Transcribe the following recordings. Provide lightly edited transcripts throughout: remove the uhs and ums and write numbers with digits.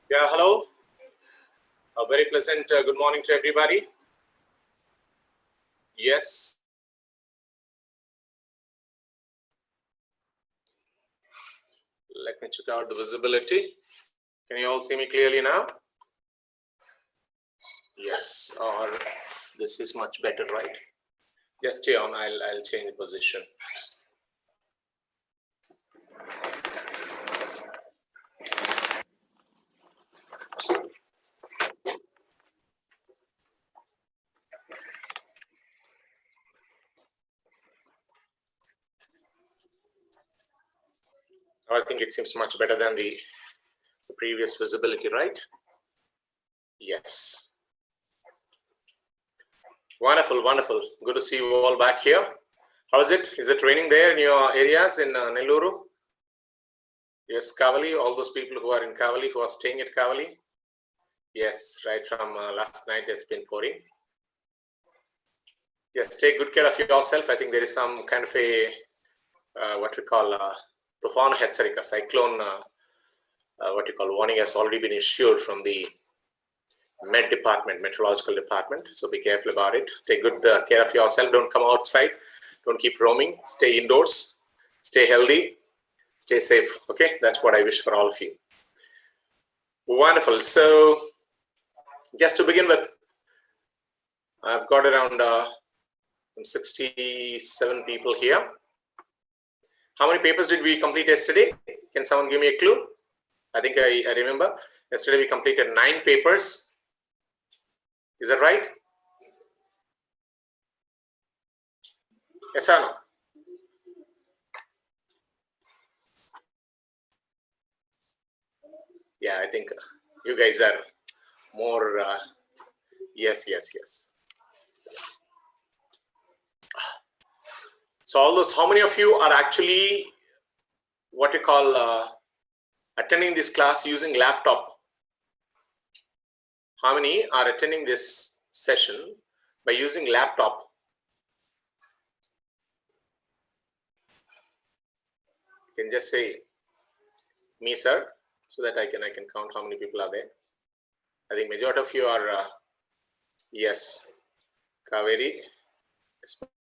Yeah, hello. A very pleasant good morning to everybody. Yes. Let me check out the visibility. Can you all see me clearly now? Yes, or this is much better, right? Just stay on, I'll change the position. I think it seems much better than the previous visibility, right? Yes. Wonderful, wonderful. Good to see you all back here. How is it? Is it raining there in your areas in Nelluru? Yes, Kavali, all those people who are in Kavali, who are staying at Kavali. Yes, right from last night it's been pouring. Yes, take good care of yourself. I think there is some kind of a, what we call Tufan Hecharika, cyclone, what you call warning has already been issued from the meteorological department. So be careful about it. Take good care of yourself. Don't come outside. Don't keep roaming. Stay indoors. Stay healthy. Stay safe. Okay, that's what I wish for all of you. Wonderful. So just to begin with, I've got around 67 people here. How many papers did we complete yesterday? Can someone give me a clue? I think I remember. Yesterday we completed 9 papers. Is that right? Yes or no? Yeah, I think you guys are more, yes. So all those, how many of you are actually what you call attending this class using laptop? How many are attending this session by using laptop? You can just say me, sir, so that I can count how many people are there. I think majority of you are yes. Kaveri,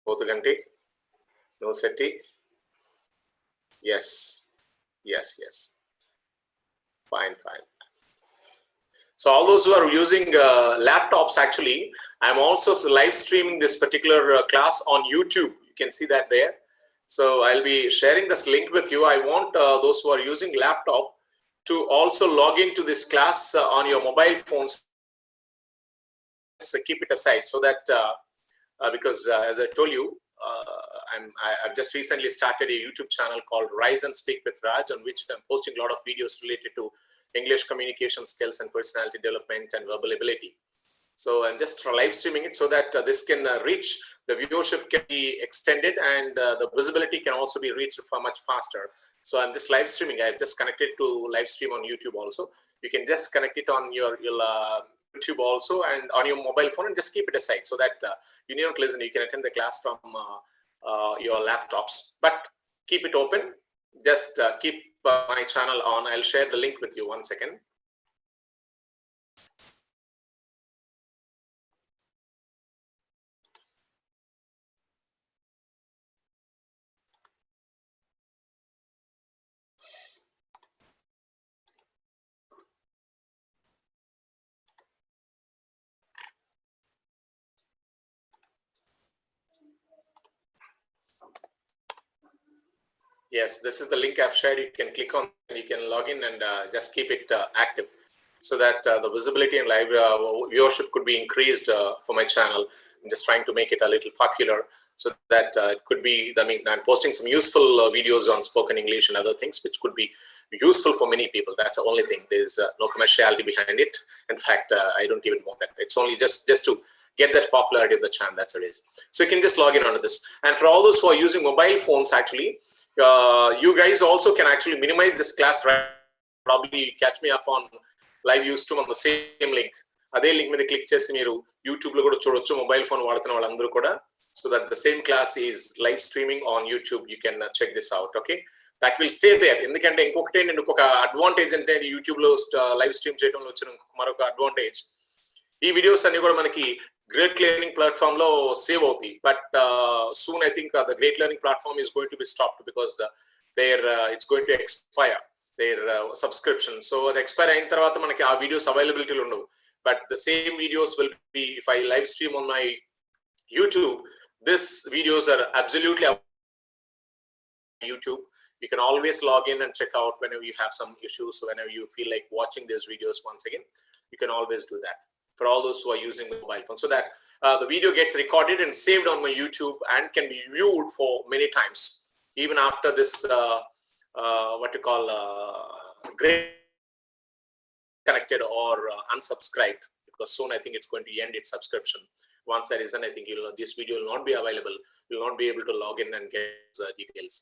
Pothuganti, No Seti. Yes. Fine. So all those who are using laptops, actually, I'm also live streaming this particular class on YouTube. You can see that there. So I'll be sharing this link with you. I want those who are using laptop to also log into this class on your mobile phones. So keep it aside so that because as I told you, I've just recently started a YouTube channel called Rise and Speak with Raj, on which I'm posting a lot of videos related to English communication skills and personality development and verbal ability. So I'm just live streaming it so that this can reach, the viewership can be extended, and the visibility can also be reached much faster. So I'm just live streaming. I've just connected to live stream on YouTube also. You can just connect it on your YouTube also and on your mobile phone, and just keep it aside so that you need not listen. You can attend the class from your laptops, but keep it open. Just keep my channel on. I'll share the link with you. 1 second. Yes, this is the link I've shared. You can click on and you can log in and just keep it active so that the visibility and live viewership could be increased for my channel. I'm just trying to make it a little popular so that it could be, I mean, I'm posting some useful videos on spoken English and other things which could be useful for many people. That's the only thing. There's no commerciality behind it. In fact, I don't even want that. It's only just to get that popularity of the channel. That's the reason. So you can just log in onto this. And for all those who are using mobile phones, actually, you guys also can actually minimize this class, right? Probably catch me up on live YouTube on the same link. Adhe link మీద click చేసి మీరు YouTube లో కూడా చూడొచ్చు mobile phone వాడుతున్న వాళ్ళందరూ కూడా. So that the same class is live streaming on YouTube. You can check this out. Okay, that will stay there. ఎందుకంటే ఇంకొకటి నేను ఇంకొక అడ్వాంటేజ్ అంటే YouTube లో లైవ్ స్ట్రీమ్ చేయడంలో వచ్చిన మరొక అడ్వాంటేజ్, ఈ వీడియోస్ అన్ని కూడా మనకి గ్రేట్ లెర్నింగ్ ప్లాట్ఫామ్ లో సేవ్ అవుతాయి. But soon I think the great learning platform is going to be stopped because there it's going to expire their subscription. So అది ఎక్స్పైర్ అయిన తర్వాత మనకి ఆ వీడియోస్ అవైలబిలిటీలో ఉండవు. But the same videos will be if I live stream on my YouTube. This videos are absolutely YouTube. You can always log in and check out whenever you have some issues. So whenever you feel like watching these videos once again, you can always do that for all those who are using the mobile phone, so that the video gets recorded and saved on my YouTube and can be viewed for many times, even after this what you call great connected or unsubscribed, because soon I think it's going to end its subscription. Once that is done, I think this video will not be available. You will not be able to log in and get details.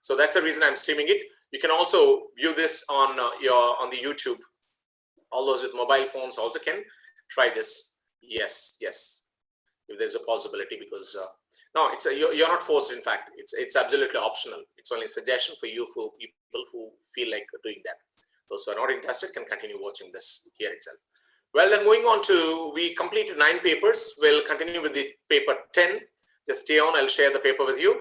So that's the reason I'm streaming it. You can also view this on the YouTube. All those with mobile phones also can try this. Yes, if there's a possibility, because no, it's you're not forced. In fact, it's absolutely optional. It's only a suggestion for you, for people who feel like doing that. Those who are not interested can continue watching this here itself. Well, then moving on to, we completed 9 papers. We'll continue with the paper 10. Just stay on. I'll share the paper with you.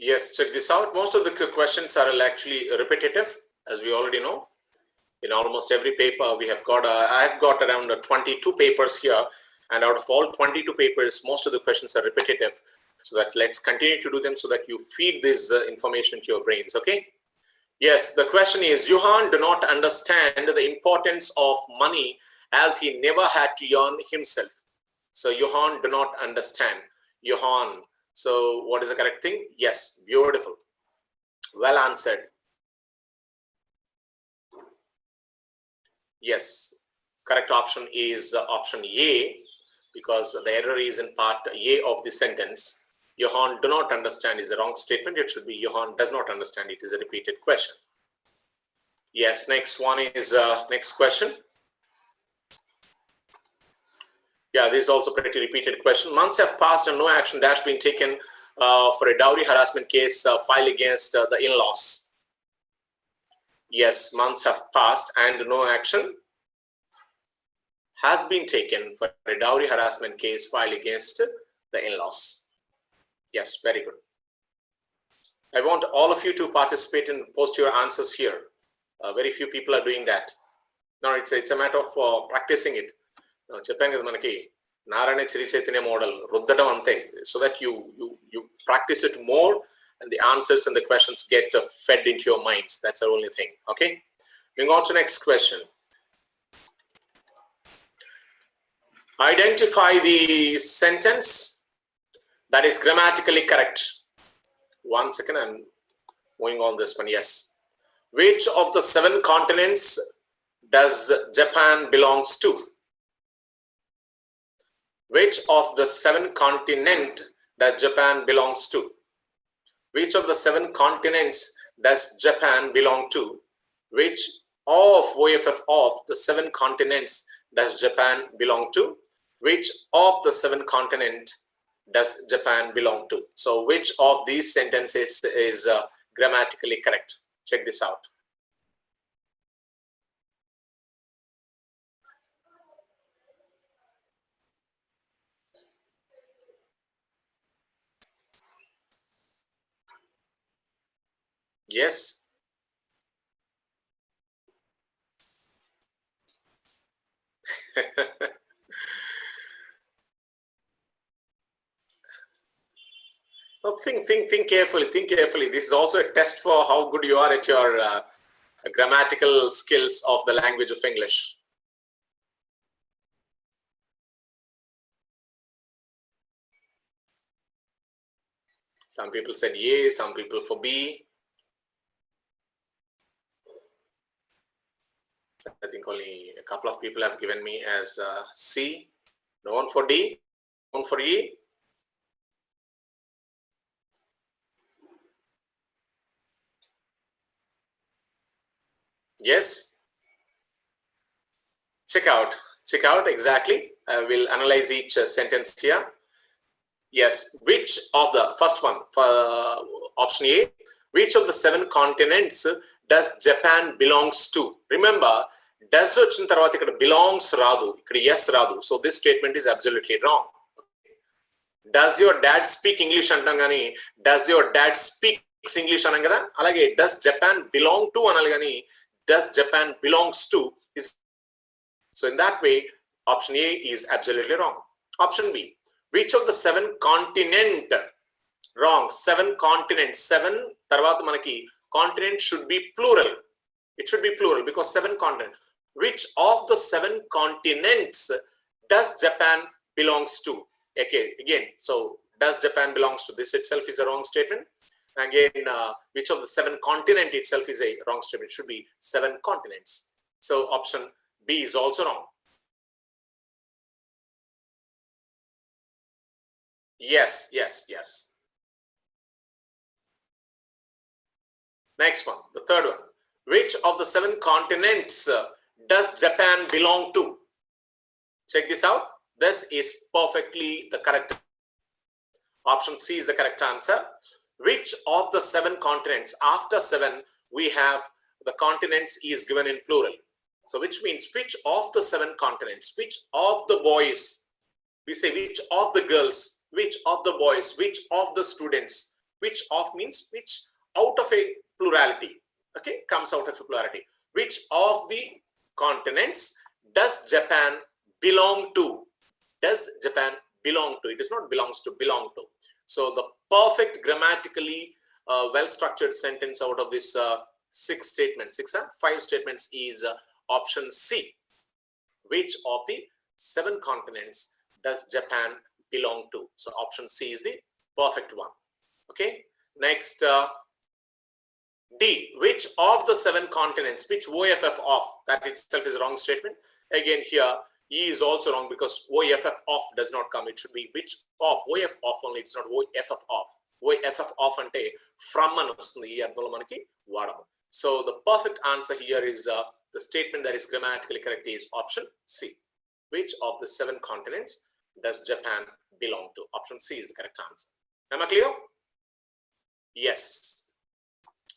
Yes, check this out. Most of the questions are actually repetitive, as we already know. In almost every paper we have got, I've got around 22 papers here, and out of all 22 papers, most of the questions are repetitive. So that let's continue to do them so that you feed this information to your brains, okay? Yes, the question is, Johan do not understand the importance of money as he never had to earn himself. So Johan do not understand. Johan. So what is the correct thing? Yes, beautiful. Well answered. Yes, correct option is option A, because the error is in part A of the sentence. Johan do not understand is a wrong statement. It should be Johan does not understand. It is a repeated question. Yes, next one is next question. Yeah, this is also pretty repeated question. Months have passed and no action dash been taken for a dowry harassment case filed against the in-laws. Yes, months have passed and no action has been taken for a dowry harassment case filed against the in-laws. Yes, very good. I want all of you to participate and post your answers here. Very few people are doing that. No, it's a matter of practicing it. చెప్పాను కదా మనకి Narayana Shri Chaitanya model రుద్దడం అంతే, so that you practice it more and the answers and the questions get fed into your minds. That's the only thing. Okay, moving on to next question. Identify the sentence that is grammatically correct. 1 second, I'm moving on this one. Yes, which of the 7 continents does Japan belongs to? Which of the 7 continents does Japan belongs to? Which of the 7 continents does Japan belong to? Which of OFF of the 7 continents does Japan belong to? Which of the 7 continents does Japan belong to? So which of these sentences is grammatically correct? Check this out. Yes. Well, think carefully. Think carefully. This is also a test for how good you are at your grammatical skills of the language of English. Some people said A, some people for B. I think only a couple of people have given me as C. No one for D, no one for E. Yes. Check out exactly. I will analyze each sentence here. Yes, which of the first one for option A, which of the 7 continents does Japan belongs to? Remember, does వచ్చిన తర్వాత ఇక్కడ belongs రాదు, ఇక్కడ yes రాదు. So this statement is absolutely wrong. Does your dad speak English అంటాం కానీ does your dad speaks English అనం కదా, అలాగే does Japan belong to అనాలి కానీ does Japan belongs to is. So in that way, option A is absolutely wrong. Option B, which of the 7 continent? Wrong. 7 continents. 7 తర్వాత మనకి continent should be plural. It should be plural because 7 continents. Which of the 7 continents does Japan belongs to? Okay, again, so does Japan belongs to, this itself is a wrong statement. Again, which of the 7 continent itself is a wrong statement. It should be 7 continents. So option B is also wrong. Yes. Next one, the third one. Which of the 7 continents does Japan belong to? Check this out. This is perfectly the correct. Option C is the correct answer. Which of the 7 continents? After 7, we have the continents is given in plural. So which means which of the 7 continents? Which of the boys? We say which of the girls? Which of the boys? Which of the students? Which of means which out of a plurality. Okay, comes out of a plurality. Which of the continents does Japan belong to? Does Japan belong to? It is not belongs to, belong to. So the perfect grammatically well-structured sentence out of this 6 statements, 5 statements is option C. Which of the 7 continents does Japan belong to? So option C is the perfect one. Okay, next D, which of the 7 continents, which OFF of, that itself is a wrong statement. Again here E is also wrong because OFF of does not come. It should be which of, OF of only, it's not OFF of. OFF of ante from అని వస్తుంది ఈ అర్థంలో మనకి వాడము. So the perfect answer here is the statement that is grammatically correct is option C. Which of the 7 continents does Japan belong to? Option C is the correct answer. Am I clear? Yes.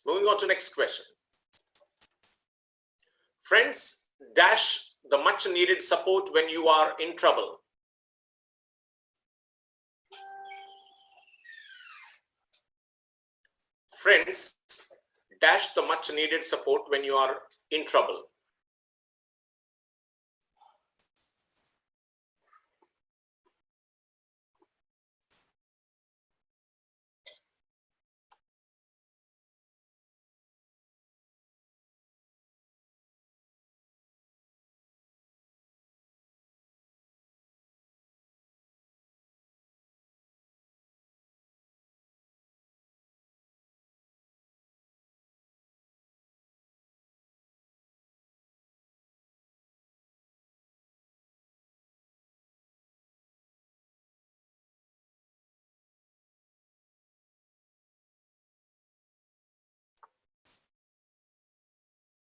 Moving on to next question. Friends dash the much needed support when you are in trouble. Friends dash the much needed support when you are in trouble.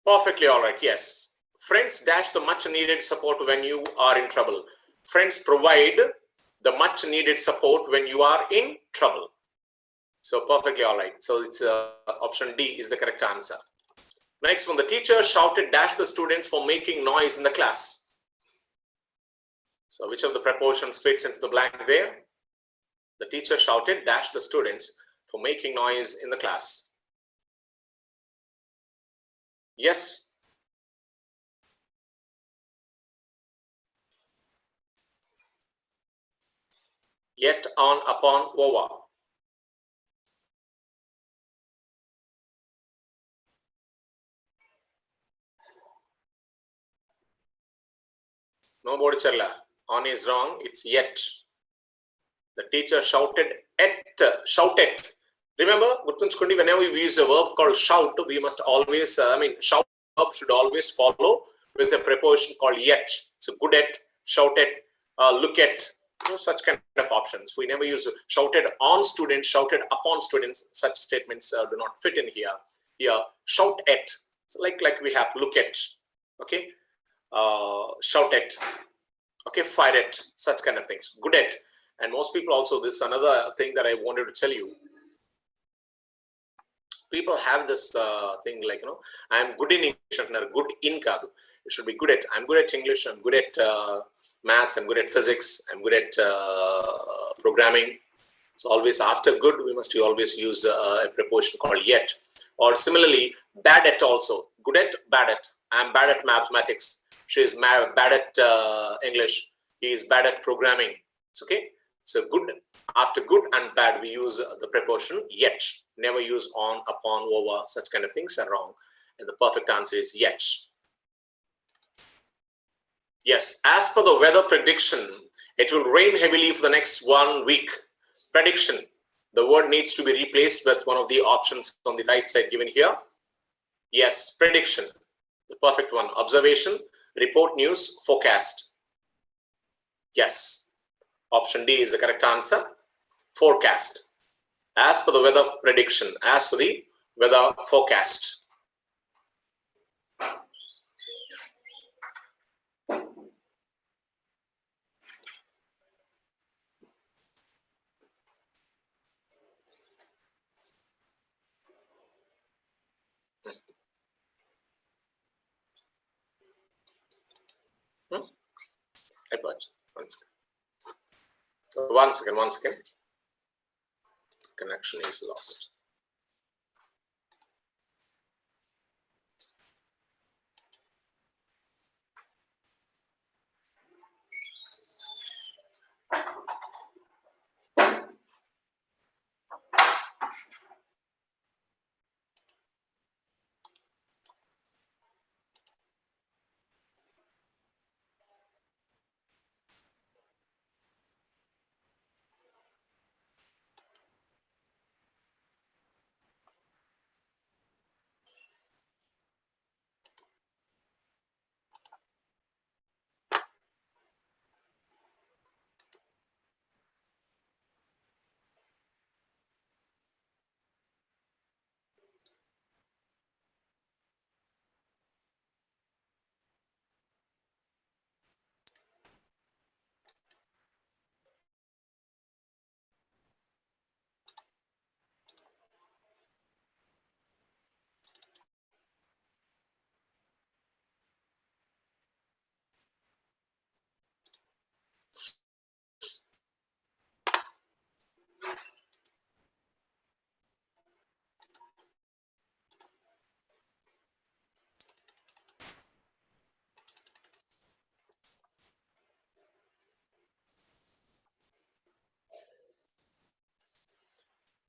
Perfectly all right. Yes. Friends dash the much needed support when you are in trouble. Friends provide the much needed support when you are in trouble. So perfectly all right. So it's option D is the correct answer. Next one, the teacher shouted dash the students for making noise in the class. So which of the prepositions fits into the blank there? The teacher shouted dash the students for making noise in the class. Yes. Yet, on, upon, over. No Bodichalla. On is wrong. It's yet. The teacher shouted at. Shouted. Remember, whenever we use a verb called shout, we must always, shout should always follow with a preposition called yet. So good at, shout at, look at, such kind of options. We never use shouted on students, shouted upon students. Such statements do not fit in here. Here, shout at. So like we have look at, okay, shout at, okay, fire at, such kind of things. Good at. And most people also, this is another thing that I wanted to tell you. People have this thing like, I'm good in English, good in kaadu. You should be good at, I'm good at English, I'm good at maths, I'm good at physics, I'm good at programming. So always after good, we must always use a preposition called yet. Or similarly, bad at also. Good at, bad at. I'm bad at mathematics. She is bad at English. He is bad at programming. It's okay. So good, after good and bad, we use the preposition yet. Never use on, upon, over. Such kind of things are wrong. And the perfect answer is yet. Yes, as per the weather prediction, it will rain heavily for the next 1 week. Prediction. The word needs to be replaced with one of the options on the right side given here. Yes, prediction. The perfect one. Observation, report, news, forecast. Yes. Option D is the correct answer. Forecast. As per the weather prediction, as per the weather forecast. One second. Connection is lost.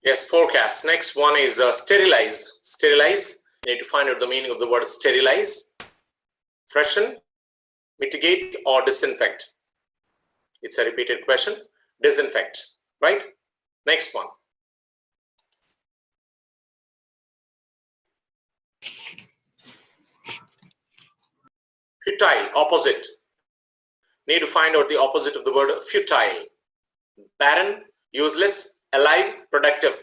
Yes, forecast. Next one is sterilize. Sterilize. You need to find out the meaning of the word sterilize. Freshen, mitigate, or disinfect. It's a repeated question. Disinfect, right? Next one. Futile, opposite. Need to find out the opposite of the word futile. Barren, useless, alive, productive.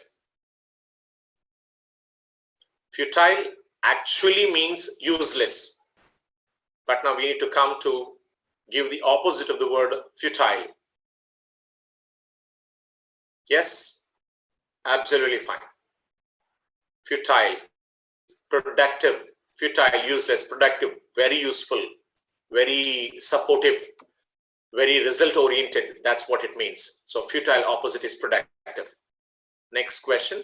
Futile, actually means useless. But now we need to come to give the opposite of the word futile. Yes, absolutely fine. Futile, productive, futile, useless, productive, very useful, very supportive, very result oriented. That's what it means. So futile opposite is productive. Next question.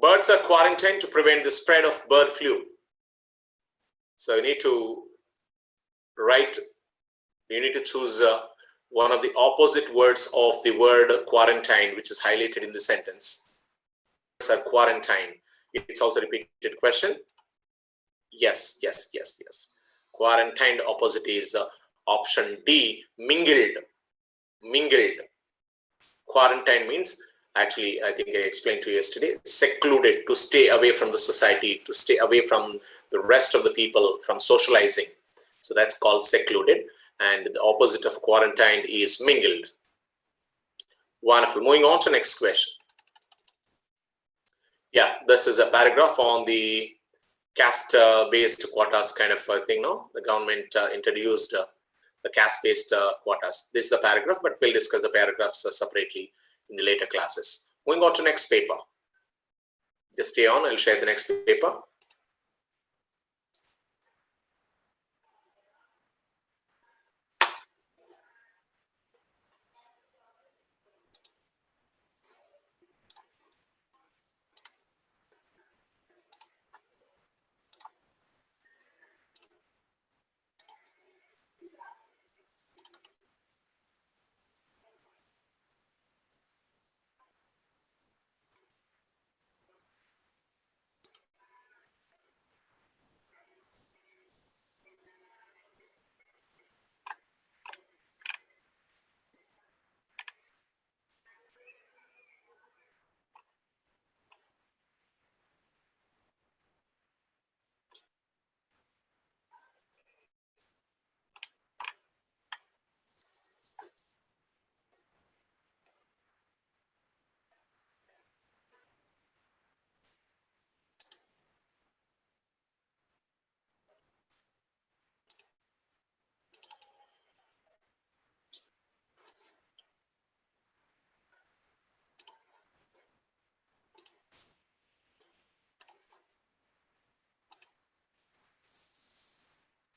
Birds are quarantined to prevent the spread of bird flu. So you need to write, you need to choose one of the opposite words of the word quarantine, which is highlighted in the sentence. Birds are quarantined. It's also a repeated question. Yes, yes, yes, yes. Quarantined opposite is option D, mingled. Mingled. Quarantine means, actually, I think I explained to you yesterday, secluded, to stay away from the society, to stay away from the rest of the people, from socializing. So that's called secluded. And the opposite of quarantined is mingled. Wonderful. Moving on to next question. Yeah, this is a paragraph on the caste-based quotas kind of thing. No, the government introduced the caste-based quotas. This is the paragraph, but we'll discuss the paragraphs separately in the later classes. Moving on to next paper. Just stay on. I'll share the next paper.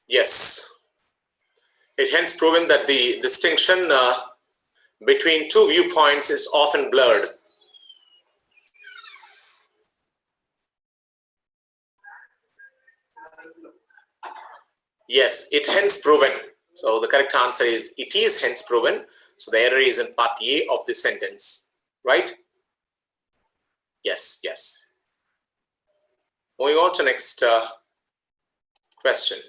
Yes. It hence proven that the distinction between two viewpoints is often blurred. Yes, it hence proven. So the correct answer is it is hence proven. So the error is in part A of the sentence, right? Yes, yes. Moving on to next question.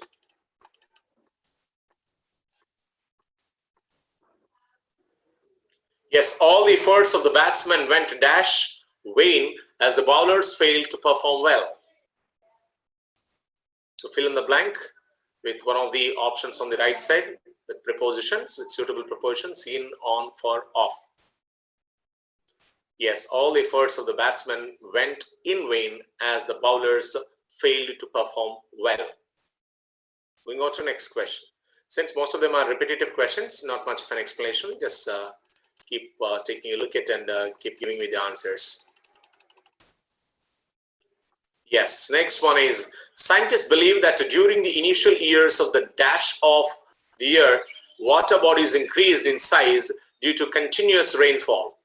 Yes, all the efforts of the batsmen went to dash vain as the bowlers failed to perform well. So fill in the blank with one of the options on the right side with prepositions, with suitable prepositions, seen, on, for, off. Yes, all the efforts of the batsmen went in vain as the bowlers failed to perform well. Moving on to next question. Since most of them are repetitive questions, not much of an explanation, just keep taking a look at and keep giving me the answers. Yes, next one is, scientists believe that during the initial years of the dash of the earth, water bodies increased in size due to continuous rainfall.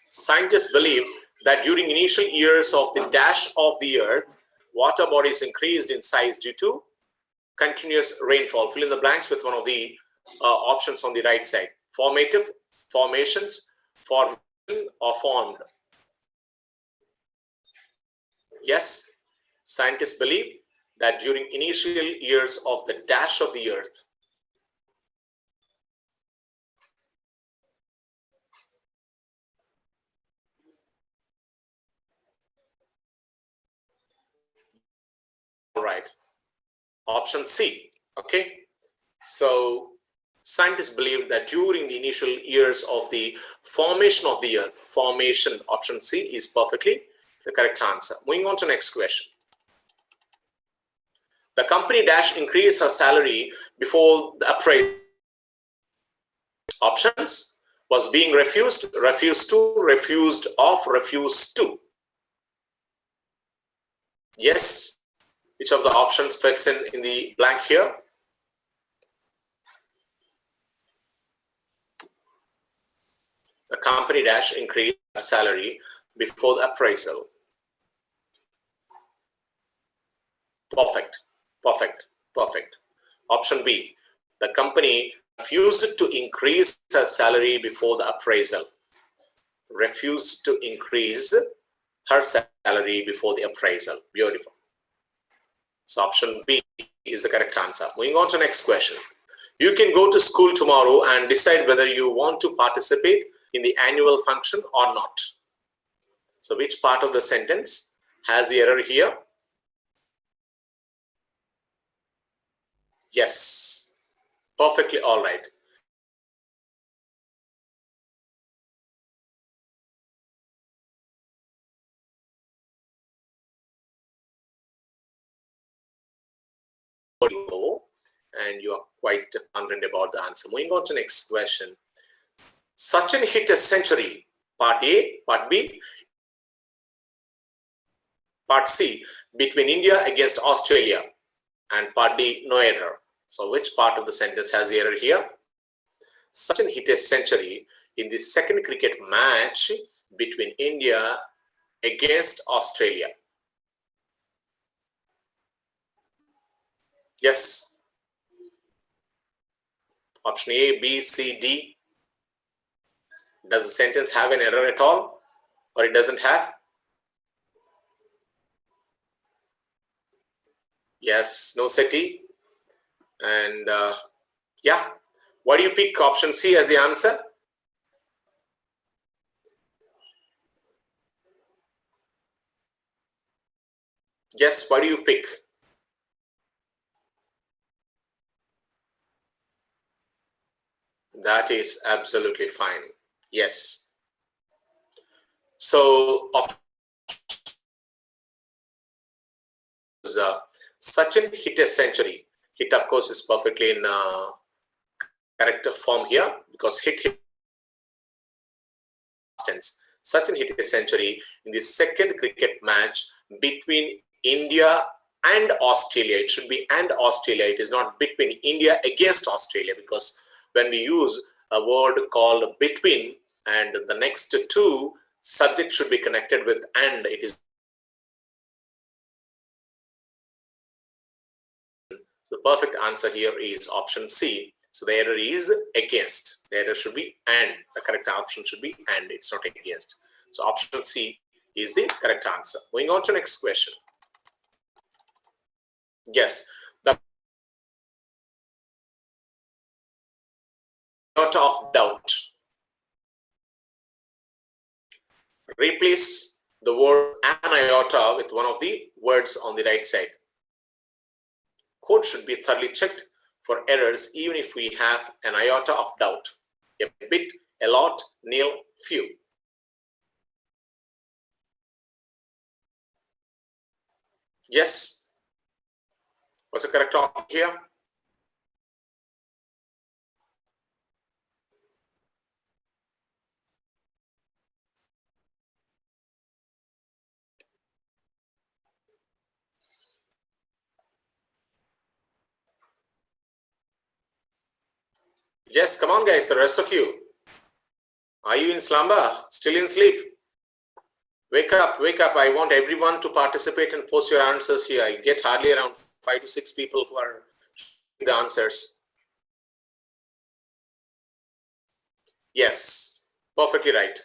Scientists believe that during initial years of the dash of the earth, water bodies increased in size due to continuous rainfall. Fill in the blanks with one of the options on the right side. Formative, formations, formation, or formed. Yes, scientists believe that during initial years of the dash of the earth, all right, option C. Okay, so scientists believe that during the initial years of the formation of the earth, formation, option C is perfectly the correct answer. Moving on to next question. The company dash increase her salary before the appraisal. Options was being refused, refused to, refused of, refused to. Yes. Which of the options fits in the blank here? The company dash increase her salary before the appraisal. Perfect, perfect, perfect. Option B, the company refused to increase her salary before the appraisal. Refused to increase her salary before the appraisal. Beautiful. So option B is the correct answer. Moving on to next question. You can go to school tomorrow and decide whether you want to participate in the annual function or not. So which part of the sentence has the error here? Yes, perfectly all right. And you are quite confident about the answer. Moving on to next question. Sachin hit a century. Part A, part B, part C, between India against Australia, and part D, no error. So which part of the sentence has the error here? Sachin hit a century in the second cricket match between India against Australia. Yes. Option A, B, C, D. Does the sentence have an error at all, or it doesn't have? Yes, no SETI. And yeah, why do you pick option C as the answer? Yes, why do you pick? That is absolutely fine. Yes. So, Sachin hit a century. Hit, of course, is perfectly in correct form here because hit tense. Sachin hit a century in the second cricket match between India and Australia. It should be and Australia. It is not between India against Australia, because when we use a word called between and the next two subject should be connected with and, it is. The perfect answer here is option C. So the error is against. The error should be and. The correct option should be and. It's not against. So option C is the correct answer. Going on to next question. Yes, the iota of doubt. Replace the word an iota with one of the words on the right side. Code should be thoroughly checked for errors even if we have an iota of doubt. A bit, a lot, nil, few. Yes. What's the correct option here? Yes, come on guys, the rest of you. Are you in slumber? Still in sleep? Wake up, wake up. I want everyone to participate and post your answers here. I get hardly around 5 to 6 people who are the answers. Yes, perfectly right.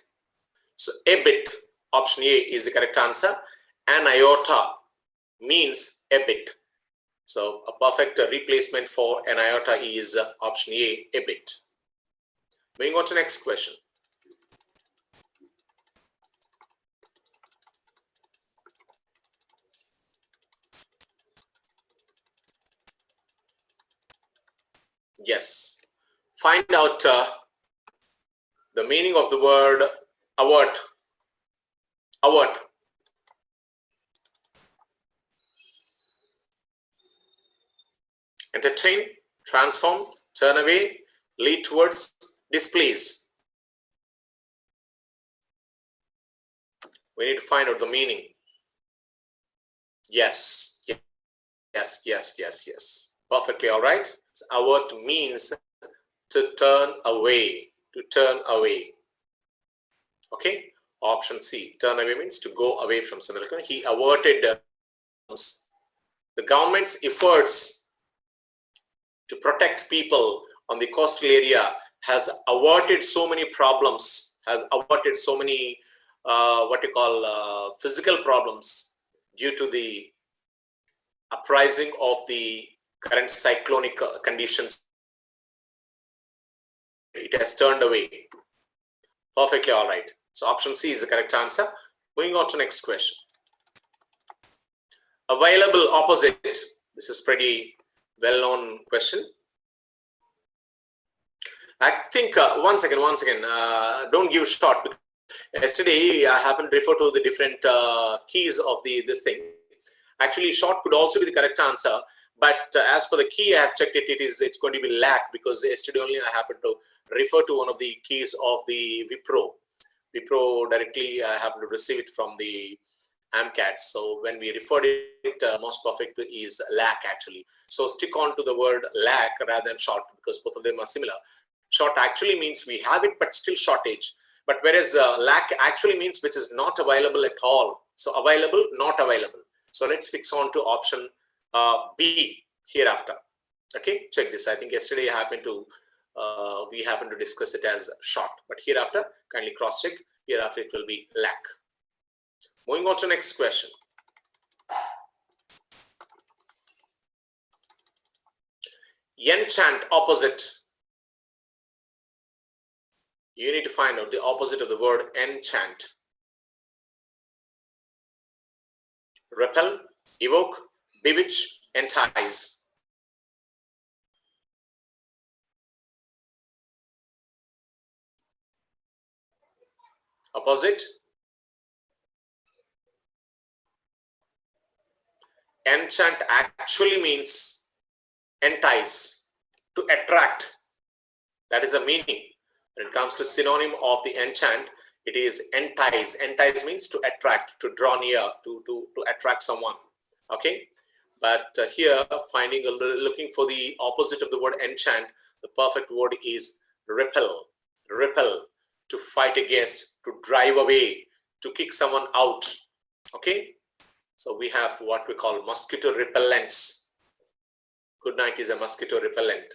So a bit, option A is the correct answer. An iota means a bit. So a perfect replacement for an iota is option A bit. Moving on to next question. Yes. Find out the meaning of the word avert. Avert. Entertain, transform, turn away, lead towards, displease. We need to find out the meaning. Yes, yes, yes, yes, yes. Perfectly all right. Avert means to turn away, to turn away. Okay. Option C, turn away means to go away from something. He averted the government's efforts to protect people on the coastal area has averted so many problems, has averted so many physical problems due to the uprising of the current cyclonic conditions. It has turned away. Perfectly all right. So option C is the correct answer. Moving on to next question. Available opposite. This is pretty well-known question. I think one second. Don't give short. Yesterday I happened to refer to the different keys of this thing. Actually, short could also be the correct answer, but as for the key, I have checked it. It's going to be lack, because yesterday only I happened to refer to one of the keys of the Wipro. Wipro directly happened to receive it from the AMCAT. So when we referred it, most perfect is lack actually. So stick on to the word lack rather than short, because both of them are similar. Short actually means we have it, but still shortage. But whereas lack actually means which is not available at all. So available, not available. So let's fix on to option B hereafter. Okay, check this. I think yesterday we happened to discuss it as short, but hereafter kindly cross check. Hereafter it will be lack. Moving on to next question. Enchant opposite. You need to find out the opposite of the word enchant. Repel, evoke, bewitch, entice. Opposite. Enchant actually means entice, to attract. That is the meaning. When it comes to synonym of the enchant, it is entice. Entice means to attract, to draw near, to attract someone. Okay, but here looking for the opposite of the word enchant, the perfect word is repel. Repel, to fight against, to drive away, to kick someone out. Okay, so we have what we call mosquito repellents. Good night is a mosquito repellent,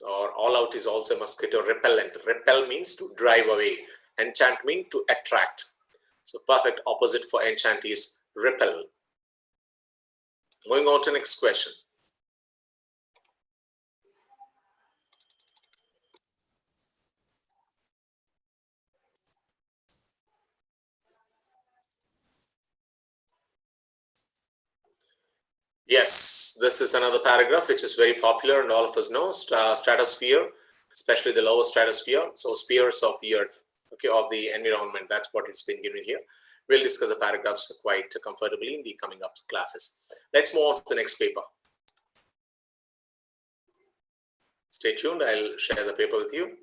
or all out is also a mosquito repellent. Repel means to drive away. Enchant means to attract. So perfect opposite for enchant is repel. Moving on to next question. Yes, this is another paragraph which is very popular and all of us know. Stratosphere, especially the lower stratosphere. So spheres of the earth, okay, of the environment. That's what it's been given here. We'll discuss the paragraphs quite comfortably in the coming up classes. Let's move on to the next paper. Stay tuned. I'll share the paper with you.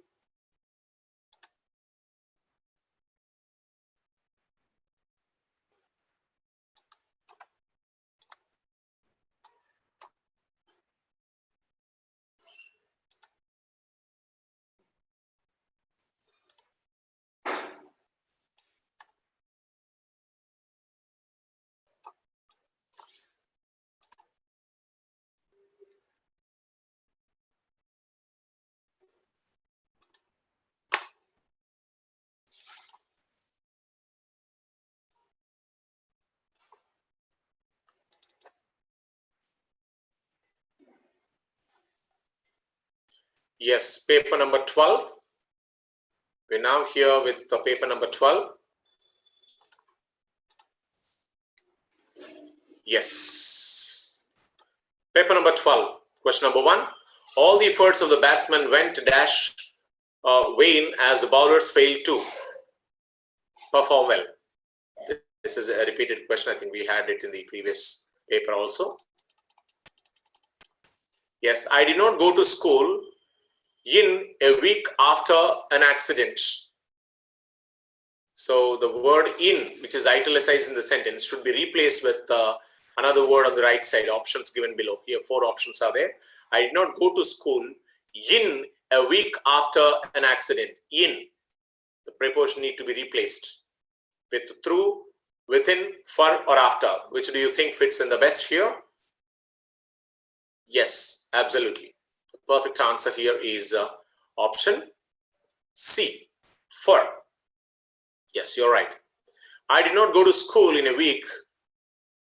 Yes, paper number 12. We're now here with the paper number 12. Yes. Paper number 12. Question number 1. All the efforts of the batsman went dash vain as the bowlers failed to perform well. This is a repeated question. I think we had it in the previous paper also. Yes, I did not go to school in a week after an accident. So the word in, which is italicized in the sentence, should be replaced with another word on the right side, options given below. Here, 4 options are there. I did not go to school in a week after an accident. In, the preposition need to be replaced with through, within, for, or after. Which do you think fits in the best here? Yes, absolutely. The perfect answer here is option C, for. Yes, you're right. I did not go to school in a week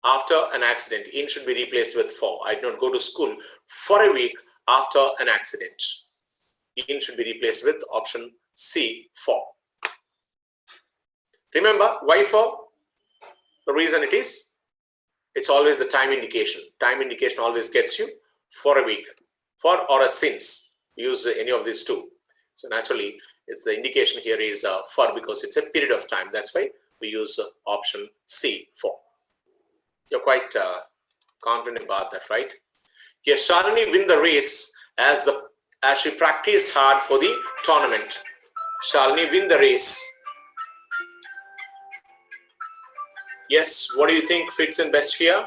after an accident. In should be replaced with for. I did not go to school for a week after an accident. In should be replaced with option C, for. Remember, why for? The reason it's always the time indication. Time indication always gets you for a week, for or a since. Use any of these two. So naturally, it's the indication here is for, because it's a period of time. That's why we use option C, for. You're quite confident about that, right? Yes, Shalini win the race as she practiced hard for the tournament. Shalini win the race. Yes, what do you think fits in best here?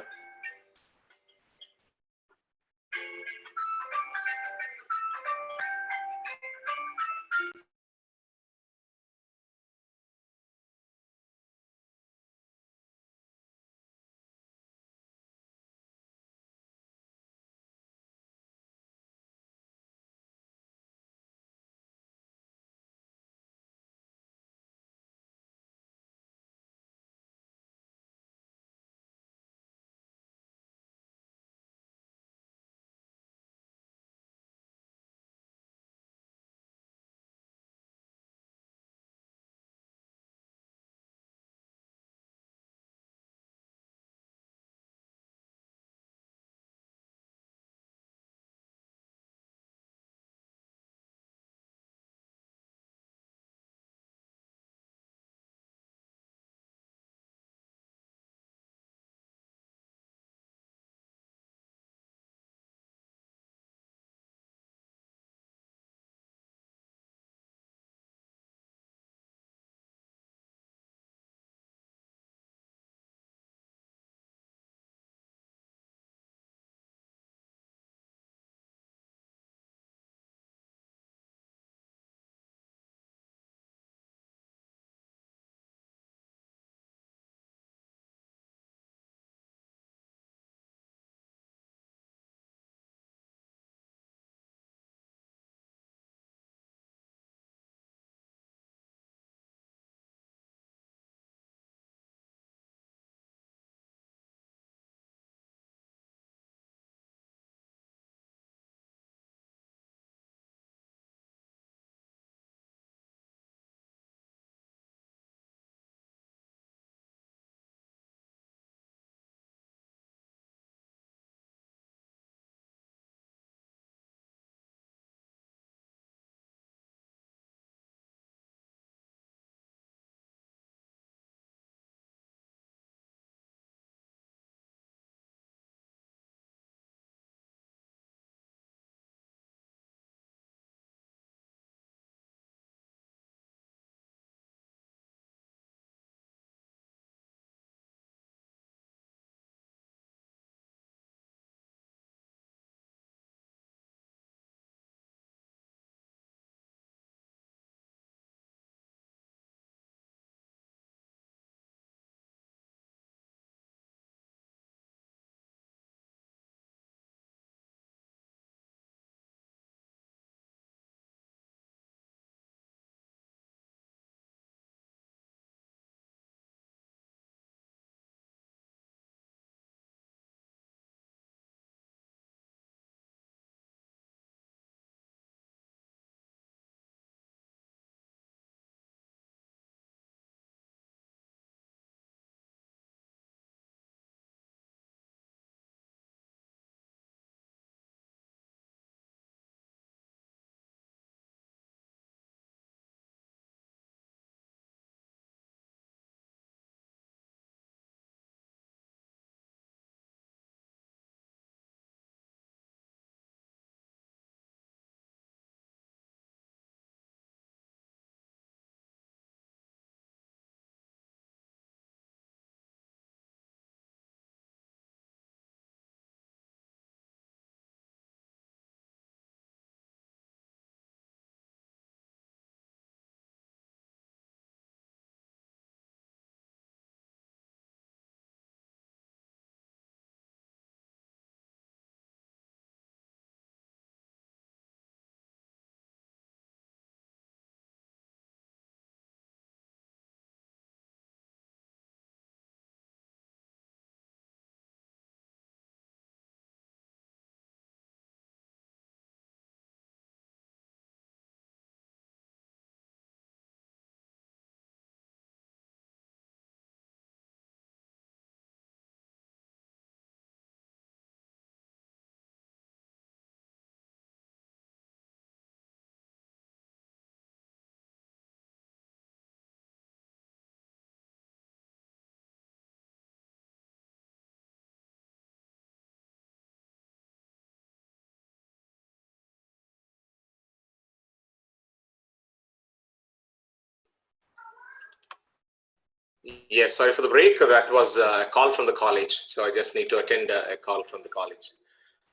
Yes, sorry for the break. That was a call from the college. So I just need to attend a call from the college.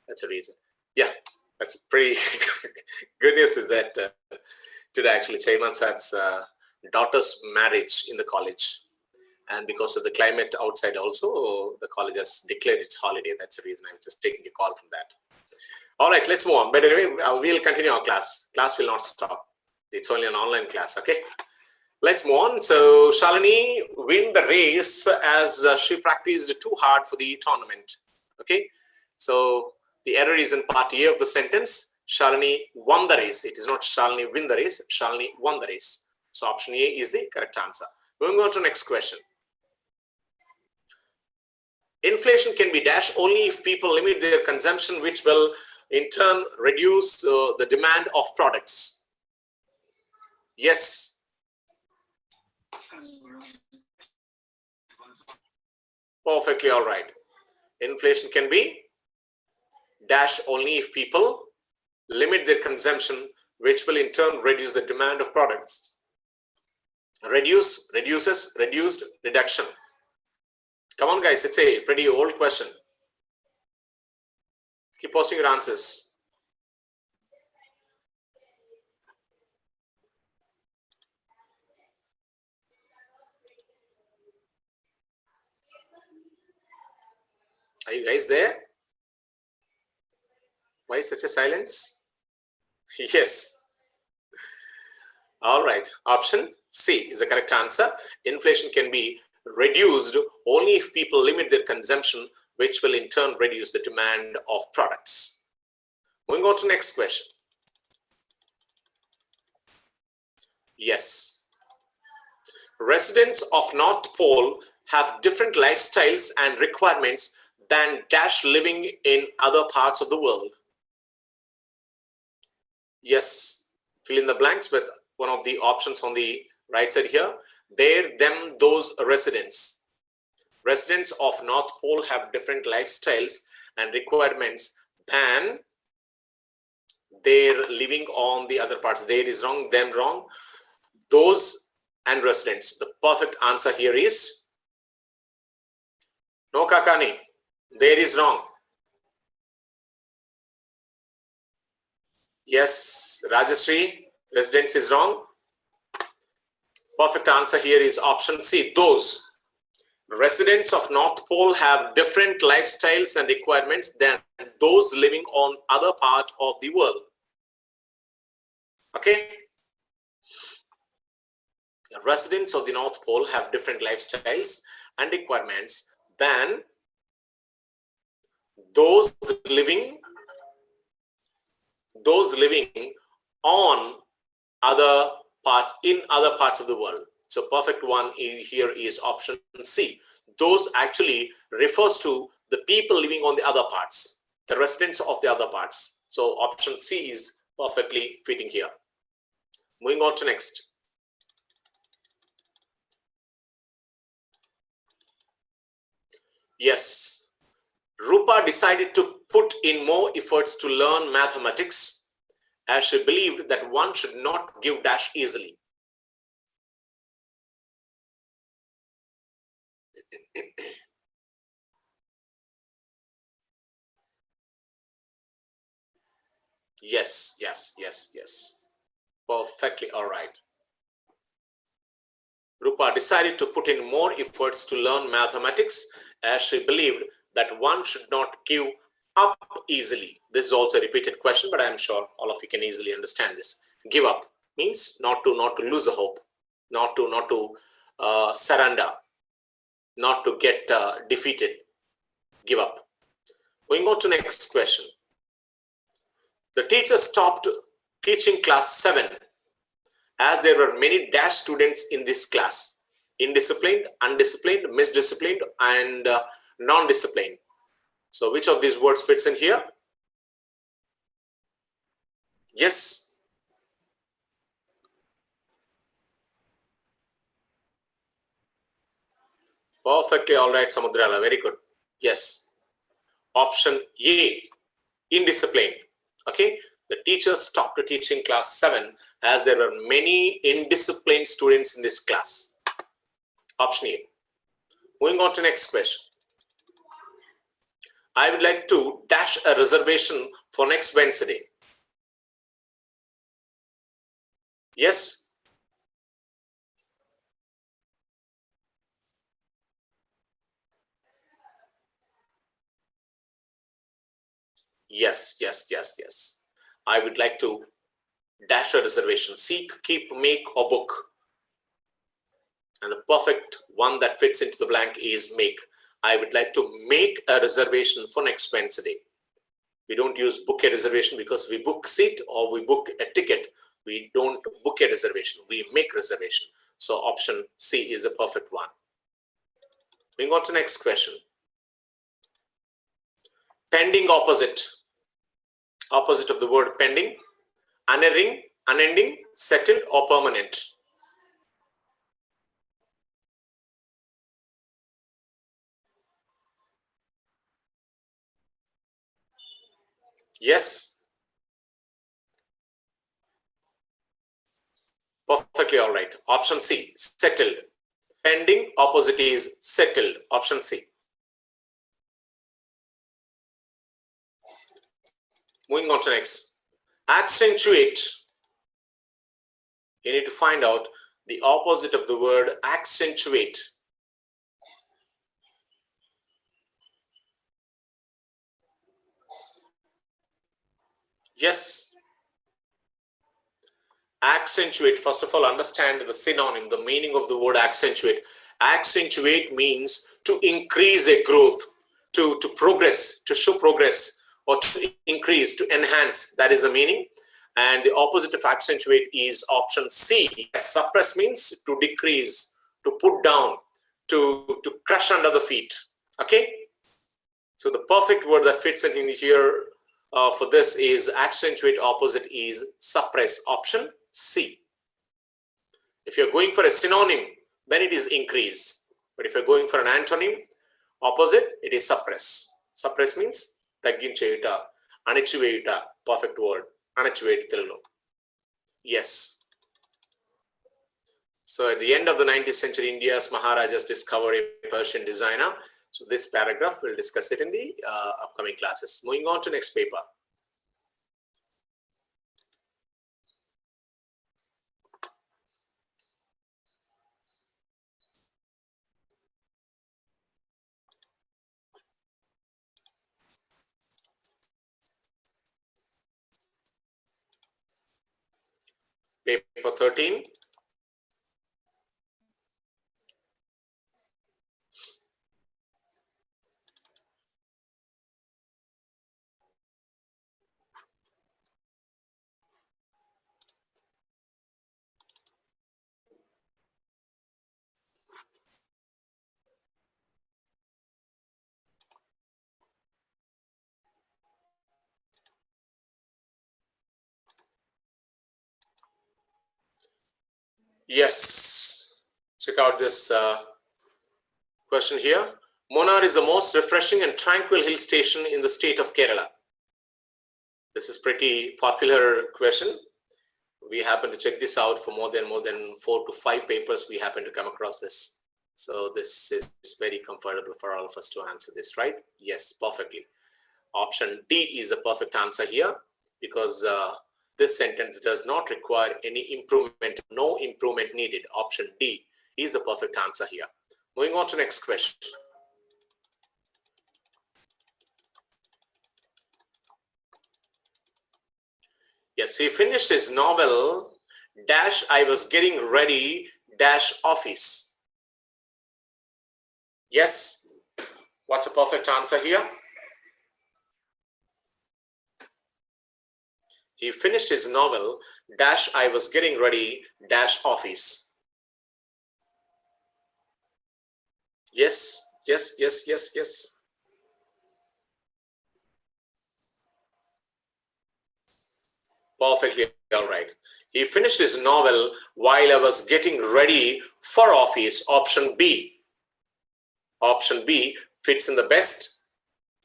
That's a reason. Yeah, that's pretty good news is that today actually Mphasis daughter's marriage in the college. And because of the climate outside also, the college has declared its holiday. That's the reason I'm just taking a call from that. All right, let's move on. But anyway, we'll continue our class. Class will not stop. It's only an online class, okay? Let's move on. So Shalini win the race as she practiced too hard for the tournament. Okay. So the error is in part A of the sentence. Shalini won the race. It is not Shalini win the race. Shalini won the race. So option A is the correct answer. Moving on to the next question. Inflation can be dashed only if people limit their consumption, which will in turn reduce the demand of products. Yes. Perfectly all right. Inflation can be dashed only if people limit their consumption, which will in turn reduce the demand of products. Reduce, reduces, reduced, reduction. Come on, guys. It's a pretty old question. Keep posting your answers. Are you guys there? Why such a silence? Yes. All right. Option C is the correct answer. Inflation can be reduced only if people limit their consumption, which will in turn reduce the demand of products. Moving on to the next question. Yes. Residents of North Pole have different lifestyles and requirements than dash living in other parts of the world. Yes, fill in the blanks with one of the options on the right side here. There, them, those residents. Residents of North Pole have different lifestyles and requirements than they're living on the other parts. There is wrong, them wrong. Those and residents. The perfect answer here is no, Kakani. There is wrong. Yes, Rajashree, residents is wrong. Perfect answer here is option C, those. Residents of North Pole have different lifestyles and requirements than those living on other part of the world. Okay. Residents of the North Pole have different lifestyles and requirements than those living on other parts in other parts of the world. So perfect one here is option C. Those actually refers to the people living on the other parts, the residents of the other parts. So option C is perfectly fitting here. Moving on to next. Yes, Rupa decided to put in more efforts to learn mathematics as she believed that one should not give dash easily. Yes, yes, yes, yes. Perfectly all right. Rupa decided to put in more efforts to learn mathematics as she believed that one should not give up easily. This is also a repeated question, but I am sure all of you can easily understand this. Give up means not to lose the hope, not to surrender, not to get defeated. Give up. Going on to next question. The teacher stopped teaching class 7 as there were many dash students in this class: indisciplined, undisciplined, misdisciplined, and non-disciplined. So which of these words fits in here? Yes. Perfectly all right, Samudrala. Very good. Yes. Option A, indisciplined. Okay. The teacher stopped teaching class 7 as there were many indisciplined students in this class. Option A. Moving on to next question. I would like to dash a reservation for next Wednesday. Yes? Yes, yes, yes, yes. I would like to dash a reservation. Seek, keep, make, or book. And the perfect one that fits into the blank is make. I would like to make a reservation for next Wednesday. We don't use book a reservation because we book seat or we book a ticket. We don't book a reservation. We make reservation. So option C is the perfect one. Moving on to next question. Pending opposite. Opposite of the word pending. Unerring, unending, settled, or permanent. Yes? Perfectly all right. Option C, settled. Pending, opposite is settled. Option C. Moving on to next. Accentuate. You need to find out the opposite of the word accentuate. Yes. Accentuate. First of all, understand the synonym, the meaning of the word accentuate. Accentuate means to increase a growth, to progress, to show progress, or to increase, to enhance. That is the meaning. And the opposite of accentuate is option C. Suppress means to decrease, to put down, to crush under the feet. Okay. So the perfect word that fits in here for this is accentuate. Opposite is suppress. Option C. If you're going for a synonym, then it is increase. But if you're going for an antonym, opposite, it is suppress. Suppress means taggincheyuta, anichiveyuta. Perfect word. Anichiveyuta Telugulo. Yes. So at the end of the 19th century, India's Maharajas discovered a Persian designer. So this paragraph, we'll discuss it in the upcoming classes. Moving on to next paper. Paper 13. Yes. Check out this question here. Munnar is the most refreshing and tranquil hill station in the state of Kerala. This is pretty popular question. We happen to check this out for more than 4 to 5 papers. We happen to come across this. So this is very comfortable for all of us to answer this, right? Yes, perfectly. Option D is the perfect answer here because this sentence does not require any improvement, no improvement needed. Option D is the perfect answer here. Moving on to next question. Yes, he finished his novel, dash, I was getting ready, dash, office. Yes, what's a perfect answer here? He finished his novel, dash, I was getting ready, dash, office. Yes, yes, yes, yes, yes. Perfectly all right. He finished his novel while I was getting ready for office. Option B. Option B fits in the best.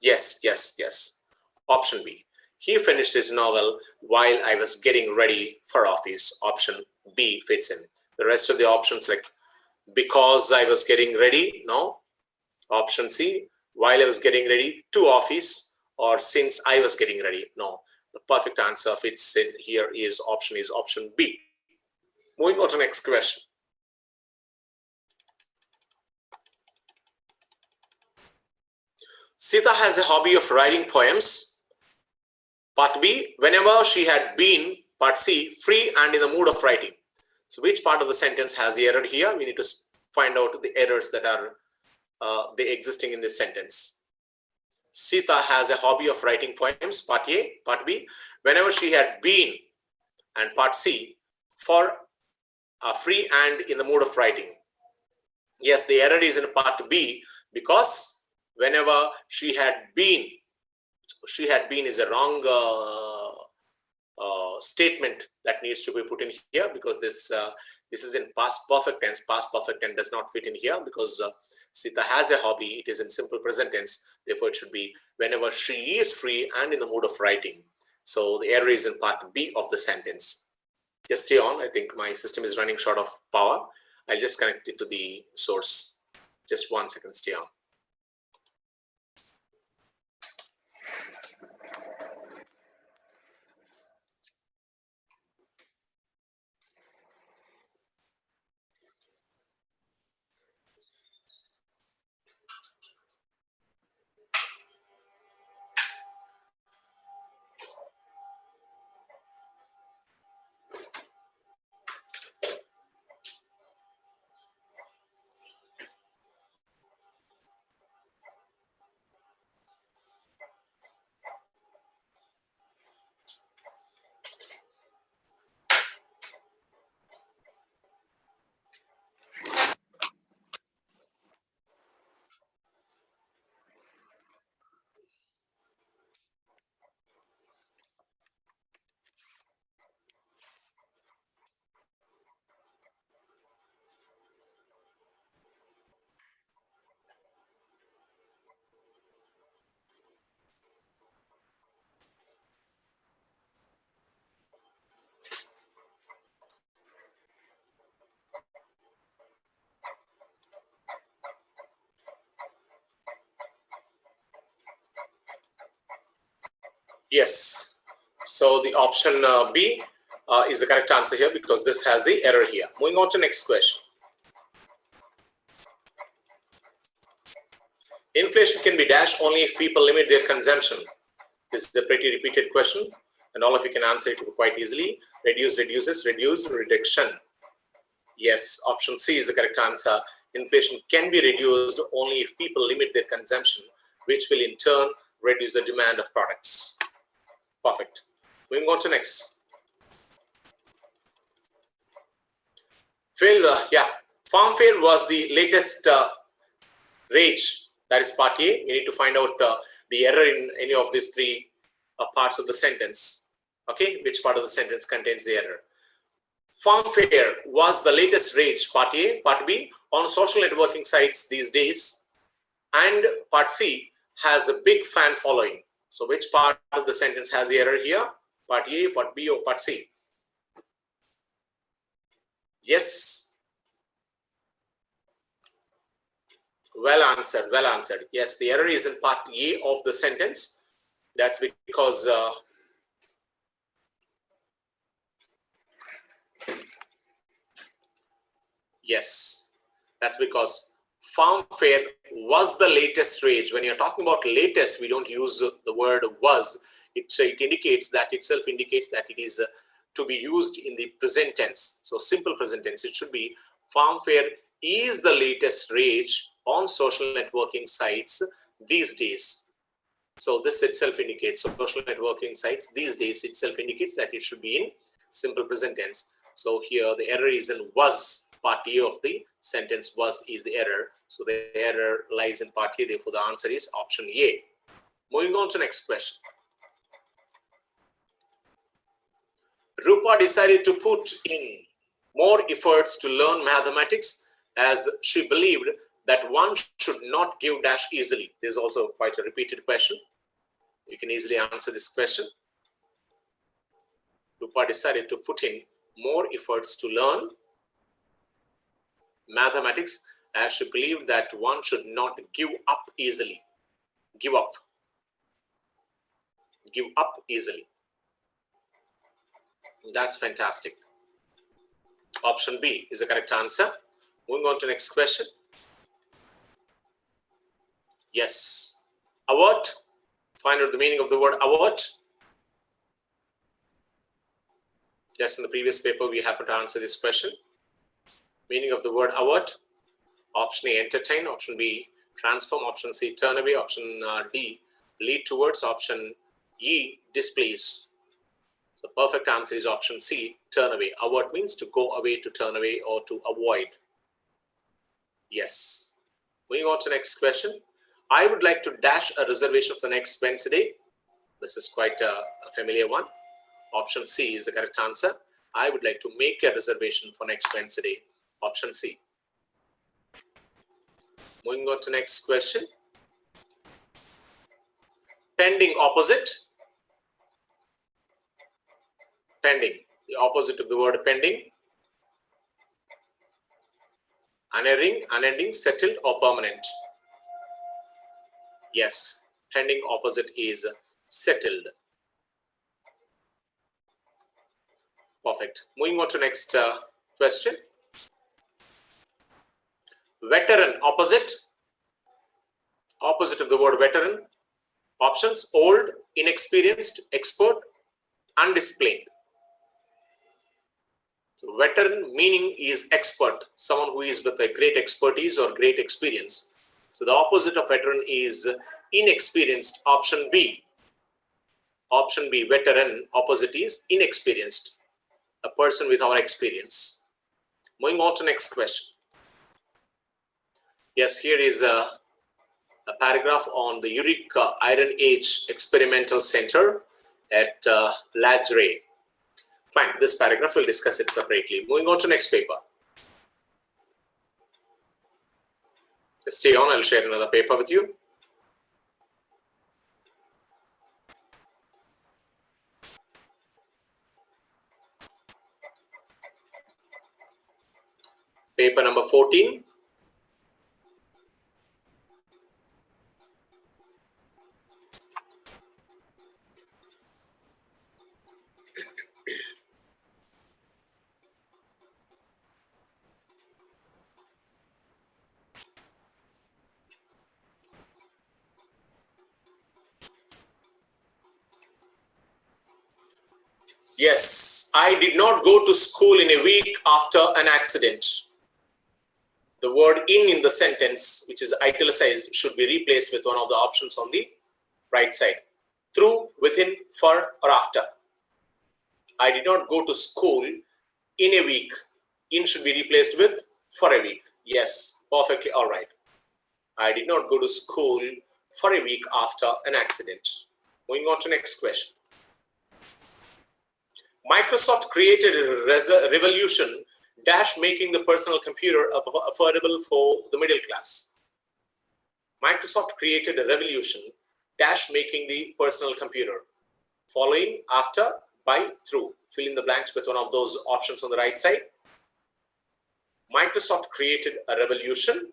Yes, yes, yes. Option B. He finished his novel while I was getting ready for office. Option B fits in. The rest of the options like because I was getting ready. No. Option C, while I was getting ready to office, or since I was getting ready. No. The perfect answer fits in here is option B. Moving on to the next question. Sita has a hobby of writing poems. Part B, whenever she had been, part C, free and in the mood of writing. So which part of the sentence has the error here? We need to find out the errors that are they existing in this sentence. Sita has a hobby of writing poems, part A. Part B, whenever she had been, and part C, for free and in the mood of writing. Yes, the error is in part B, because whenever she had been is a wrong statement that needs to be put in here, because this is in past perfect tense. Past perfect tense does not fit in here because Sita has a hobby. It is in simple present tense. Therefore, it should be whenever she is free and in the mood of writing. So the error is in part B of the sentence. Just stay on. I think my system is running short of power. I'll just connect it to the source. Just 1 second. Stay on. Yes. So the option B is the correct answer here, because this has the error here. Moving on to next question. Inflation can be dashed only if people limit their consumption. This is a pretty repeated question, and all of you can answer it quite easily. Reduce, reduces, reduce, reduction. Yes, option C is the correct answer. Inflation can be reduced only if people limit their consumption, which will in turn reduce the demand of products. Perfect. Moving on to next. Phil, Farm Fair was the latest rage. That is part A. We need to find out the error in any of these three parts of the sentence. Okay, which part of the sentence contains the error? Farm Fair was the latest rage, part A. Part B, on social networking sites these days. And part C, has a big fan following. So which part of the sentence has the error here? Part A, part B, or part C? Yes. Well answered, well answered. Yes, the error is in part A of the sentence. That's because yes, that's because Farm Fair was the latest rage. When you're talking about latest, we don't use the word was. It indicates that itself indicates that it is to be used in the present tense. So simple present tense. It should be Farm Fair is the latest rage on social networking sites these days. So this itself indicates social networking sites these days itself indicates that it should be in simple present tense. So here the error is in was. Part A of the sentence was is the error. So the error lies in part A. Therefore, the answer is option A. Moving on to next question. Rupa decided to put in more efforts to learn mathematics as she believed that one should not give dash easily. There's also quite a repeated question. You can easily answer this question. Rupa decided to put in more efforts to learn mathematics, as she believed that one should not give up easily. Give up. Give up easily. That's fantastic. Option B is the correct answer. Moving on to next question. Yes. Avert. Find out the meaning of the word avert. Yes, in the previous paper we happened to answer this question. Meaning of the word avert. Option A, entertain. Option B, transform. Option C, turn away. Option D, lead towards. Option E, displease. So perfect answer is option C, turn away. Avert means to go away, to turn away, or to avoid. Yes. Moving on to next question. I would like to dash a reservation for the next Wednesday. This is quite a familiar one. Option C is the correct answer. I would like to make a reservation for next Wednesday. Option C. Moving on to next question. Pending opposite. Pending. The opposite of the word pending. Unerring, unending, settled, or permanent. Yes. Pending opposite is settled. Perfect. Moving on to next question. Veteran opposite. Opposite of the word veteran. Options: old, inexperienced, expert, undisciplined. So veteran meaning is expert, someone who is with a great expertise or great experience. So the opposite of veteran is inexperienced. Option B. Option B, veteran, opposite is inexperienced, a person without experience. Moving on to next question. Yes, here is a paragraph on the Uric Iron Age Experimental Center at Lajre. Fine, this paragraph we'll discuss it separately. Moving on to next paper. Just stay on, I'll share another paper with you. Paper number 14. Yes, I did not go to school in a week after an accident. The word in the sentence, which is italicized, should be replaced with one of the options on the right side. Through, within, for, or after. I did not go to school in a week. In should be replaced with for a week. Yes, perfectly all right. I did not go to school for a week after an accident. Moving on to next question. Microsoft created a revolution dash making the personal computer affordable for the middle class. Microsoft created a revolution dash making the personal computer. Following, after, by, through. Fill in the blanks with one of those options on the right side. Microsoft created a revolution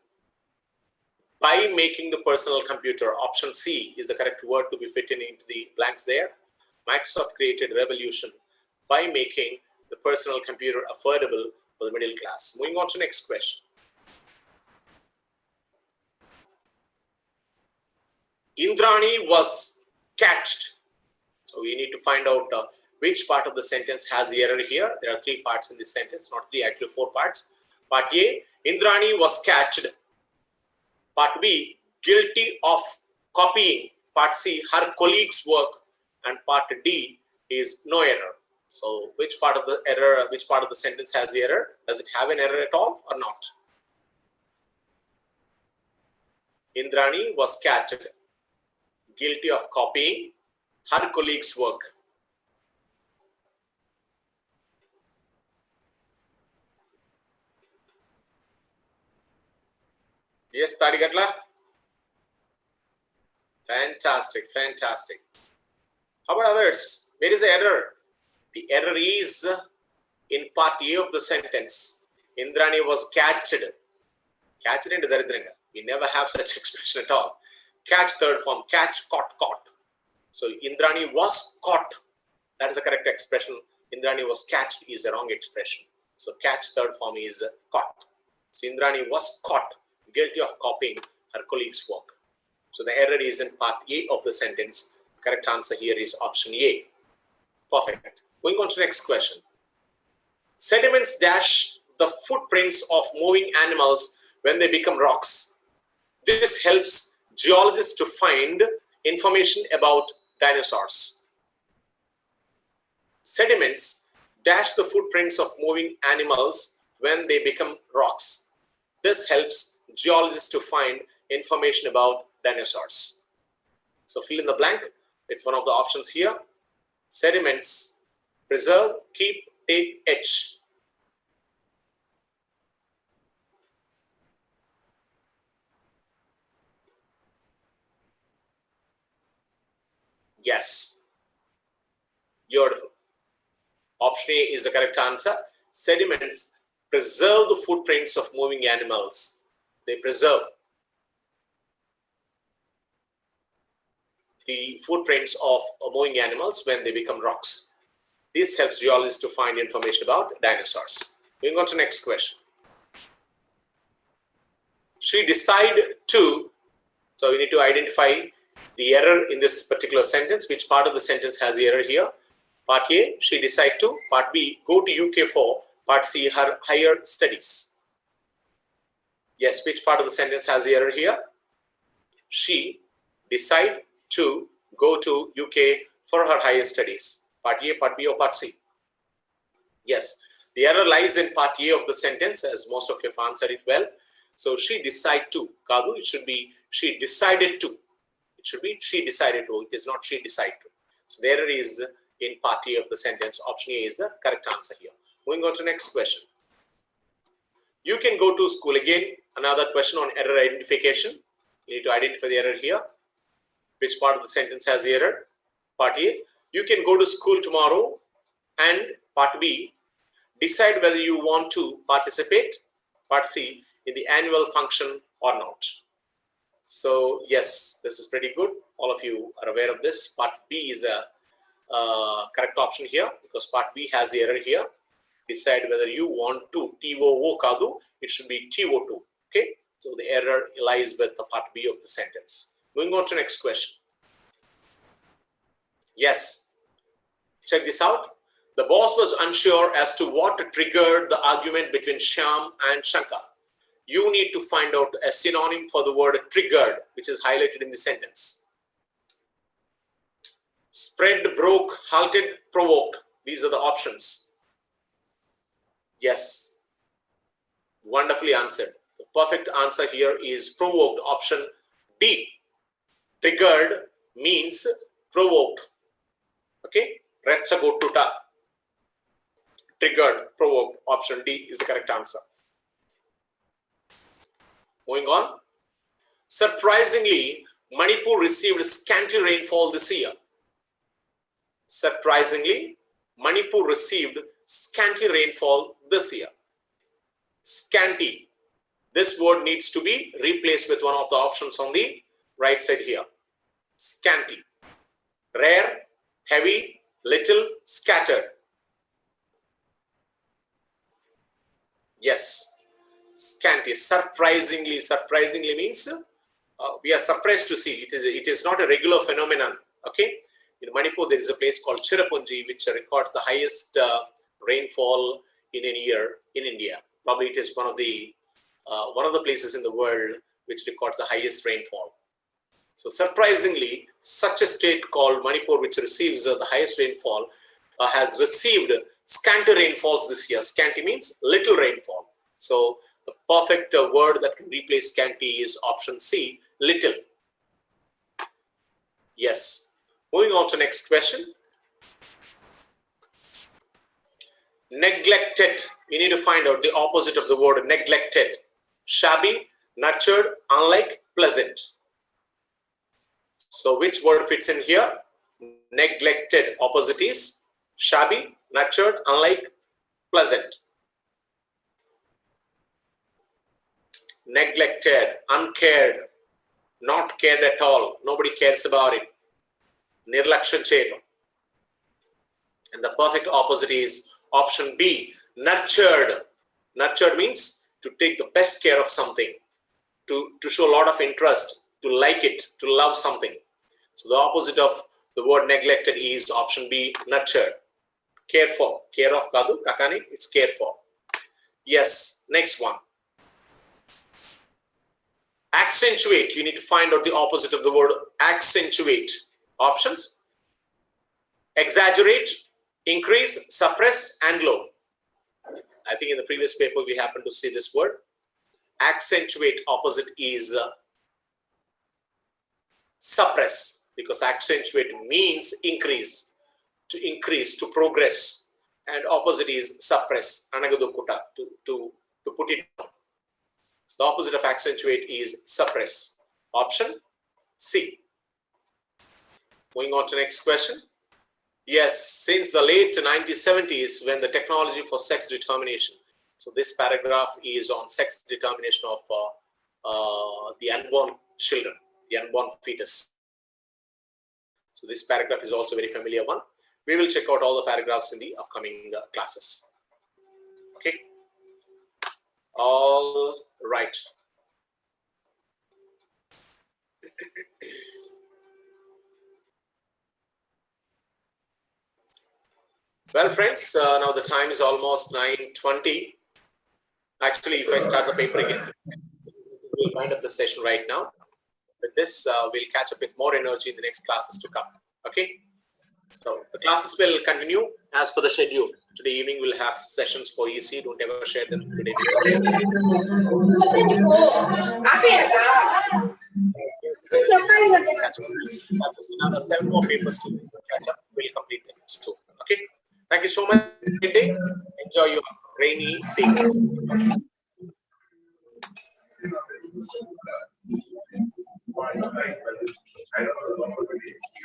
by making the personal computer. Option C is the correct word to be fitted into the blanks there. Microsoft created a revolution by making the personal computer affordable for the middle class. Moving on to next question. Indrani was catched. So we need to find out which part of the sentence has the error here. There are 3 parts in this sentence, not 3, actually 4 parts. Part A, Indrani was catched. Part B, guilty of copying. Part C, her colleague's work. And part D is no error. So which part of the error, which part of the sentence has the error? Does it have an error at all or not? Indrani was catched. Guilty of copying her colleague's work. Yes, Tadigatla? Fantastic, fantastic. How about others? Where is the error? The error is in part A of the sentence. Indrani was catched. Catch it into daridranga. We never have such expression at all. Catch, third form. Catch, caught, caught. So Indrani was caught. That is the correct expression. Indrani was catched is a wrong expression. So catch, third form is caught. So Indrani was caught guilty of copying her colleague's work. So the error is in part A of the sentence. Correct answer here is option A. Perfect. Going on to the next question. Sediments dash the footprints of moving animals when they become rocks. This helps geologists to find information about dinosaurs. Sediments dash the footprints of moving animals when they become rocks. This helps geologists to find information about dinosaurs. So fill in the blank with one of the options here. Sediments preserve, keep, take, etch. Yes. Beautiful. Option A is the correct answer. Sediments preserve the footprints of moving animals. They preserve the footprints of moving animals when they become rocks. This helps geologists to find information about dinosaurs. Moving on to the next question. She decided to, so we need to identify the error in this particular sentence. Which part of the sentence has the error here? Part A, she decided to. Part B, go to UK for. Part C, her higher studies. Yes, which part of the sentence has the error here? She decided to go to UK for her higher studies. Part A, part B, or part C? Yes, the error lies in part A of the sentence, as most of you have answered it well. So she decided to. Kadu, it should be she decided to. It should be she decided to. It is not she decided to. So the error is in part A of the sentence. Option A is the correct answer here. Moving on to the next question. You can go to school. Again, another question on error identification. You need to identify the error here. Which part of the sentence has the error? Part A, you can go to school tomorrow. And part B, decide whether you want to participate. Part C, in the annual function or not. So yes, this is pretty good. All of you are aware of this. Part B is a correct option here because part B has the error here. Decide whether you want to. TOO kadu. It should be TO2. Okay. So the error lies with the part B of the sentence. Moving on to the next question. Yes. Check this out. The boss was unsure as to what triggered the argument between Shyam and Shankar. You need to find out a synonym for the word triggered, which is highlighted in the sentence. Spread, broke, halted, provoked. These are the options. Yes. Wonderfully answered. The perfect answer here is provoked. Option D. Triggered means provoked. Okay. Retsagotuta. Triggered, provoked. Option D is the correct answer. Moving on. Surprisingly, Manipur received scanty rainfall this year. Surprisingly, Manipur received scanty rainfall this year. Scanty. This word needs to be replaced with one of the options on the right side here. Scanty. Rare, heavy, little, scattered. Yes. Scanty. Surprisingly. Surprisingly means we are surprised to see. It is not a regular phenomenon. Okay. In Manipur, there is a place called Cherrapunji, which records the highest rainfall in a year in India. Probably it is one of the places in the world which records the highest rainfall. So surprisingly, such a state called Manipur, which receives the highest rainfall, has received scanty rainfalls this year. Scanty means little rainfall. So the perfect word that can replace scanty is option C, little. Yes. Moving on to next question. Neglected. We need to find out the opposite of the word neglected. Shabby, nurtured, unlike, pleasant. So which word fits in here? Neglected. Opposite is shabby, nurtured, unlike, pleasant. neglected, uncared, not cared at all. Nobody cares about it. Nirlakshan cheyadam. And the perfect opposite is option B, nurtured. Nurtured means to take the best care of something, to show a lot of interest, to like it, to love something. So the opposite of the word neglected is option B, nurtured. Care for. Care of kadu, kakani, it's care for. Yes, next one. Accentuate. You need to find out the opposite of the word accentuate. Options: exaggerate, increase, suppress, and low. I think in the previous paper we happened to see this word. Accentuate opposite is suppress, because accentuate means increase, to progress, and opposite is suppress, anagadukuta, to put it down. So the opposite of accentuate is suppress. Option C. Going on to next question. Yes, since the late 1970s, when the technology for sex determination. So this paragraph is on sex determination of the unborn children, the unborn fetus. So this paragraph is also a very familiar one. We will check out all the paragraphs in the upcoming classes. Okay. All right. Well, friends, now the time is almost 9:20. Actually, if I start the paper again, we'll wind up the session right now. With this, we'll catch up with more energy in the next classes to come. Okay. So the classes will continue as per the schedule. Today evening we'll have sessions for EC. Don't ever share them today. Just another 7 more papers to catch up. We'll complete them soon. Okay. Thank you so much. Good day. Enjoy your rainy days.